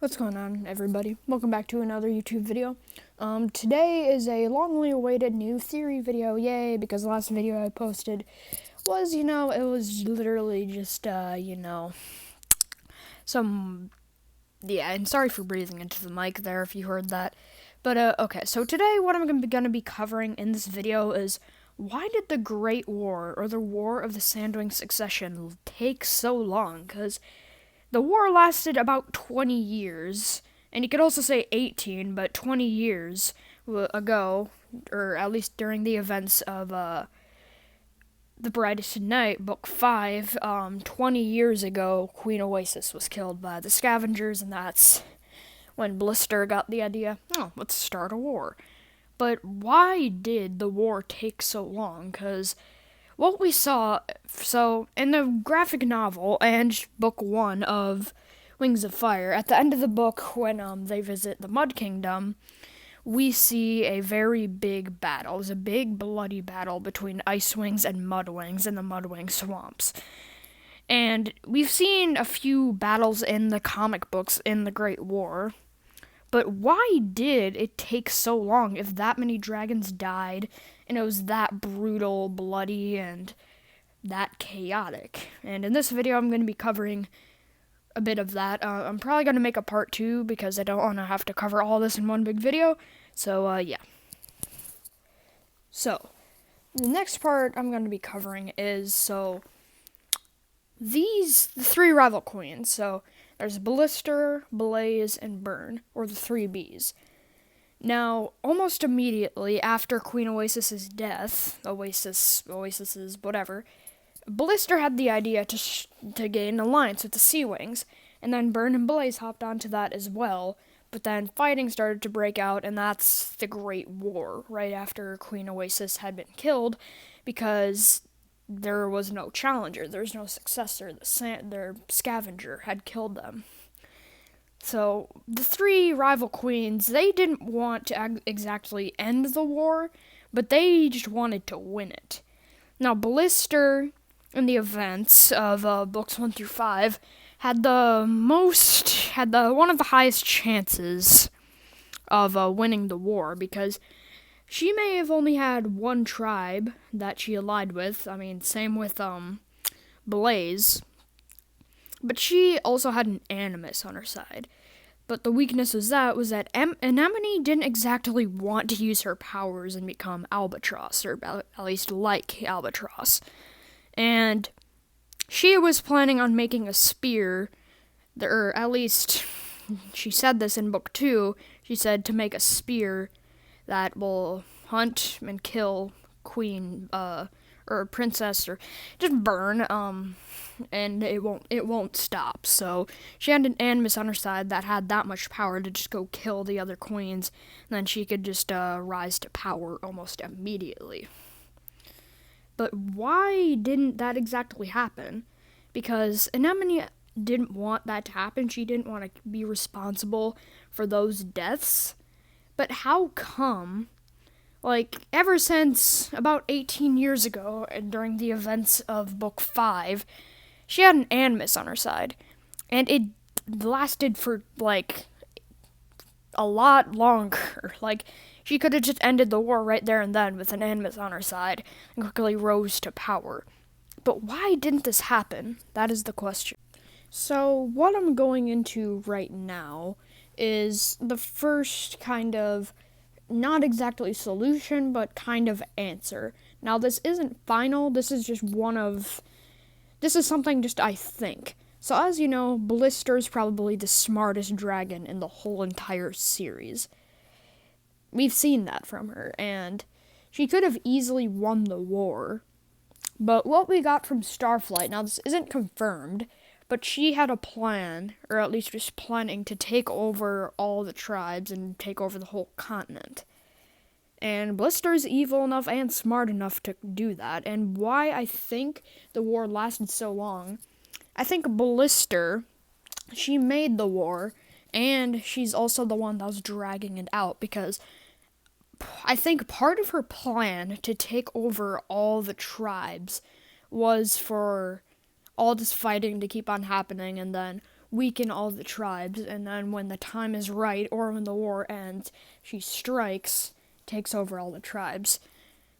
What's going on, everybody? Welcome back to another YouTube video. Today is a longly awaited new theory video, yay, because the last video I posted was, it was literally just, and sorry for breathing into the mic there if you heard that. But, okay, so today what I'm going to be covering in this video is, why did the Great War, or the War of the Sandwing Succession, take so long? Because the war lasted about 20 years, and you could also say 18, but 20 years ago, or at least during the events of The Brightest Night, Book 5, 20 years ago, Queen Oasis was killed by the Scavengers, and that's when Blister got the idea, let's start a war. But why did the war take so long? Because what we saw, so in the graphic novel and book 1 of Wings of Fire, at the end of the book, when they visit the Mud Kingdom, we see a very big battle. It was a big, bloody battle between Ice Wings and Mud Wings in the Mudwing swamps. And we've seen a few battles in the comic books in the Great War, but why did it take so long if that many dragons died and it was that brutal, bloody, and that chaotic? And in this video, I'm going to be covering a bit of that. I'm probably going to make a part 2 because I don't want to have to cover all this in one big video. So, yeah. So, the next part I'm going to be covering is, the 3 rival queens. So, there's Blister, Blaze, and Burn, or the 3 Bs. Now, almost immediately after Queen Oasis's death, Oasis's whatever, Blister had the idea to gain an alliance with the Sea Wings, and then Burn and Blaze hopped onto that as well, but then fighting started to break out, and that's the Great War, right after Queen Oasis had been killed, because there was no challenger, there was no successor, their scavenger had killed them. So, the 3 rival queens, they didn't want to exactly end the war, but they just wanted to win it. Now, Blister, in the events of books 1 through 5, had one of the highest chances of winning the war, because she may have only had one tribe that she allied with. I mean, same with Blaze. But she also had an Animus on her side. But the weakness was that Anemone didn't exactly want to use her powers and become Albatross, or at least like Albatross. And she was planning on making a spear, or at least she said this in book 2, she said to make a spear that will hunt and kill Queen, or Princess, or just Burn, and it won't stop. So she had an Animus on her side that had that much power to just go kill the other queens, and then she could just rise to power almost immediately. But why didn't that exactly happen? Because Anemone didn't want that to happen. She didn't want to be responsible for those deaths. But how come, ever since about 18 years ago, during the events of Book 5, she had an Animus on her side. And it lasted for, a lot longer. She could have just ended the war right there and then with an Animus on her side and quickly rose to power. But why didn't this happen? That is the question. So, what I'm going into right now is the first kind of, not exactly solution, but kind of answer. Now, this isn't final, this is something just I think. So, as you know, Blister's probably the smartest dragon in the whole entire series. We've seen that from her, and she could have easily won the war. But what we got from Starflight, now this isn't confirmed, but she had a plan, or at least was planning, to take over all the tribes and take over the whole continent. And Blister's evil enough and smart enough to do that. And why I think the war lasted so long, I think Blister, she made the war, and she's also the one that was dragging it out, because I think part of her plan to take over all the tribes was for all this fighting to keep on happening, and then weaken all the tribes, and then when the time is right, or when the war ends, she strikes, takes over all the tribes.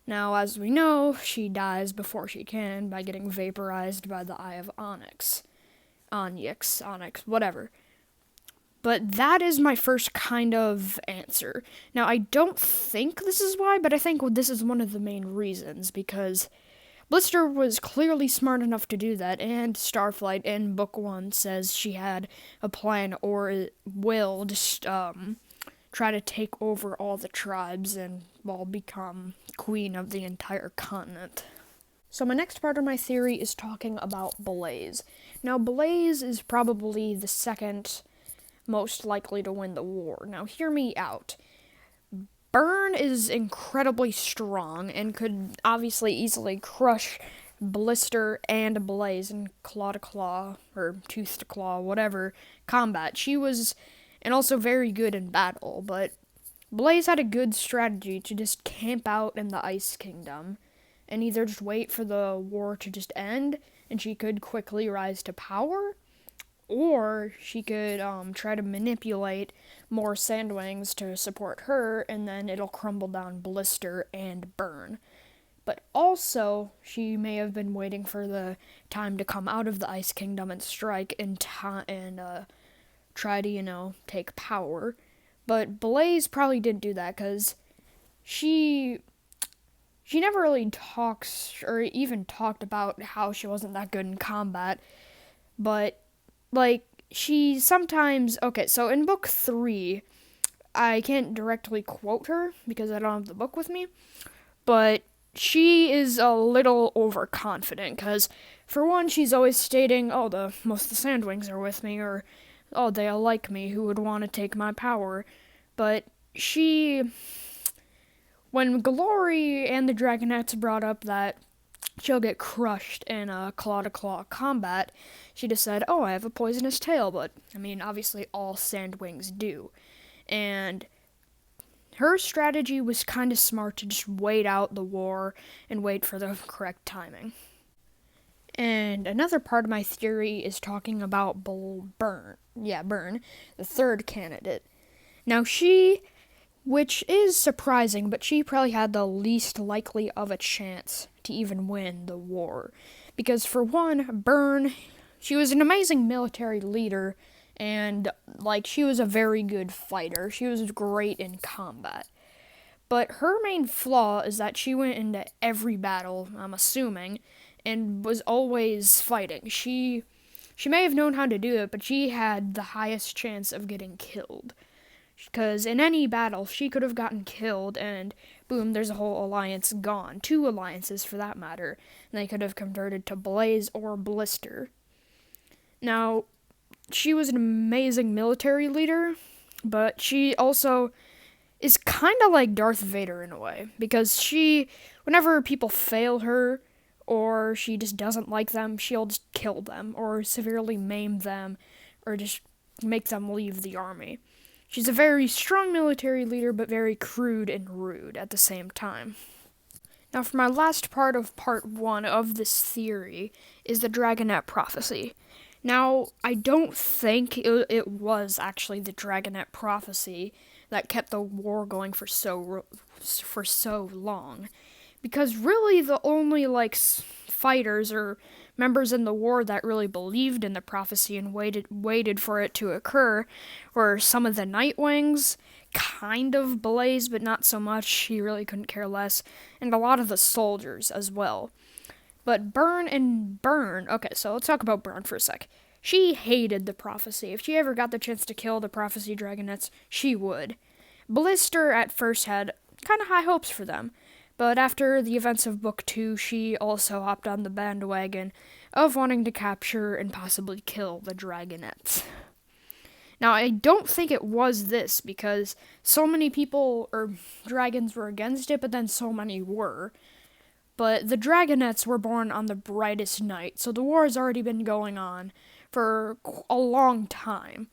Now, as we know, she dies before she can by getting vaporized by the Eye of Onyx. Onyx, whatever. But that is my first kind of answer. Now, I don't think this is why, but I think this is one of the main reasons, because Blister was clearly smart enough to do that, and Starflight in Book 1 says she had a plan or will just try to take over all the tribes and, well, become queen of the entire continent. So my next part of my theory is talking about Blaze. Now, Blaze is probably the second most likely to win the war. Now, hear me out. Burn is incredibly strong and could obviously easily crush Blister and Blaze in claw to claw, or tooth to claw, whatever, combat. She was, and also very good in battle, but Blaze had a good strategy to just camp out in the Ice Kingdom and either just wait for the war to just end and she could quickly rise to power, or she could try to manipulate more Sandwings to support her, and then it'll crumble down Blister and Burn. But also, she may have been waiting for the time to come out of the Ice Kingdom and strike and try to, take power. But Blaze probably didn't do that, because she never really talks or even talked about how she wasn't that good in combat. But, she sometimes... Okay, so in Book 3, I can't directly quote her because I don't have the book with me, but she is a little overconfident, because, for one, she's always stating, most of the Sandwings are with me, or, they all like me, who would want to take my power. But when Glory and the Dragonettes brought up that she'll get crushed in a claw-to-claw combat, she just said, I have a poisonous tail, but, obviously all Sandwings do. And her strategy was kind of smart to just wait out the war and wait for the correct timing. And another part of my theory is talking about Burn, the third candidate. Now which is surprising, but she probably had the least likely of a chance to even win the war. Because for one, Burn, she was an amazing military leader, and, she was a very good fighter. She was great in combat. But her main flaw is that she went into every battle, I'm assuming, and was always fighting. She may have known how to do it, but she had the highest chance of getting killed. Because in any battle, she could have gotten killed, and boom, there's a whole alliance gone. 2 alliances, for that matter. And they could have converted to Blaze or Blister. Now, she was an amazing military leader, but she also is kind of like Darth Vader in a way. Because whenever people fail her, or she just doesn't like them, she'll just kill them, or severely maim them, or just make them leave the army. She's a very strong military leader, but very crude and rude at the same time. Now, for my last part of part 1 of this theory is the Dragonette prophecy. Now, I don't think it was actually the Dragonette prophecy that kept the war going for so long. Because really the only, fighters or members in the war that really believed in the prophecy and waited for it to occur were some of the Nightwings, kind of Blaze, but not so much. He really couldn't care less, and a lot of the soldiers as well. But Burn, okay, so let's talk about Burn for a sec. She hated the prophecy. If she ever got the chance to kill the prophecy Dragonettes, she would. Blister at first had kind of high hopes for them, but after the events of Book 2, she also hopped on the bandwagon of wanting to capture and possibly kill the Dragonettes. Now, I don't think it was this, because so many people, or dragons, were against it, but then so many were. But the Dragonettes were born on the brightest night, so the war has already been going on for a long time.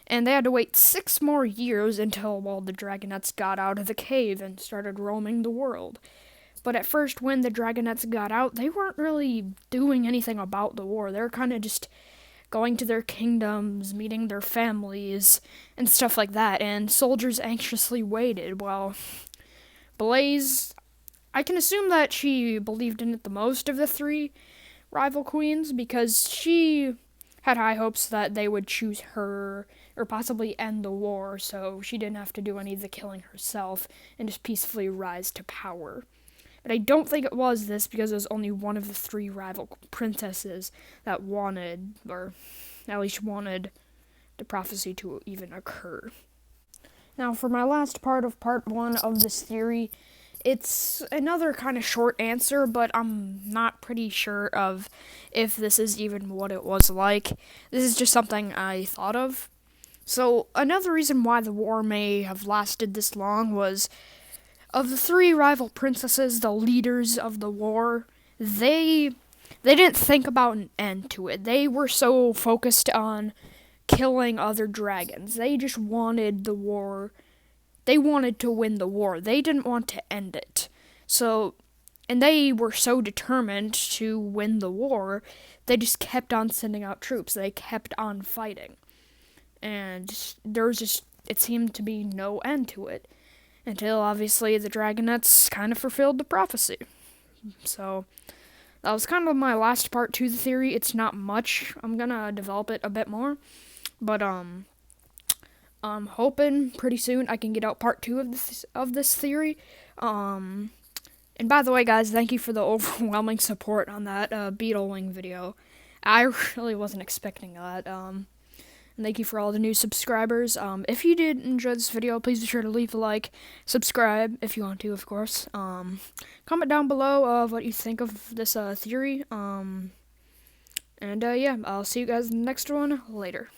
And they had to wait 6 more years until, the Dragonettes got out of the cave and started roaming the world. But at first, when the Dragonettes got out, they weren't really doing anything about the war. They were kind of just going to their kingdoms, meeting their families, and stuff like that. And soldiers anxiously waited while Blaze, I can assume that she believed in it the most of the three rival queens because she had high hopes that they would choose her or possibly end the war so she didn't have to do any of the killing herself and just peacefully rise to power. But I don't think it was this because it was only one of the three rival princesses that wanted, or at least wanted, the prophecy to even occur. Now, for my last part of part 1 of this theory, it's another kind of short answer, but I'm not pretty sure of if this is even what it was like. This is just something I thought of. So, another reason why the war may have lasted this long was of the three rival princesses, the leaders of the war, they didn't think about an end to it. They were so focused on killing other dragons. They just wanted the war. They wanted to win the war. They didn't want to end it. So, and they were so determined to win the war, they just kept on sending out troops. They kept on fighting. And there was just, it seemed to be no end to it. Until, obviously, the Dragonettes kind of fulfilled the prophecy. So, that was kind of my last part to the theory. It's not much. I'm gonna develop it a bit more. But, I'm hoping pretty soon I can get out part 2 of this theory. And by the way, guys, thank you for the overwhelming support on that Beetle Wing video. I really wasn't expecting that. And thank you for all the new subscribers. If you did enjoy this video, please be sure to leave a like, subscribe if you want to, of course. Comment down below of what you think of this theory. And yeah, I'll see you guys in the next one later.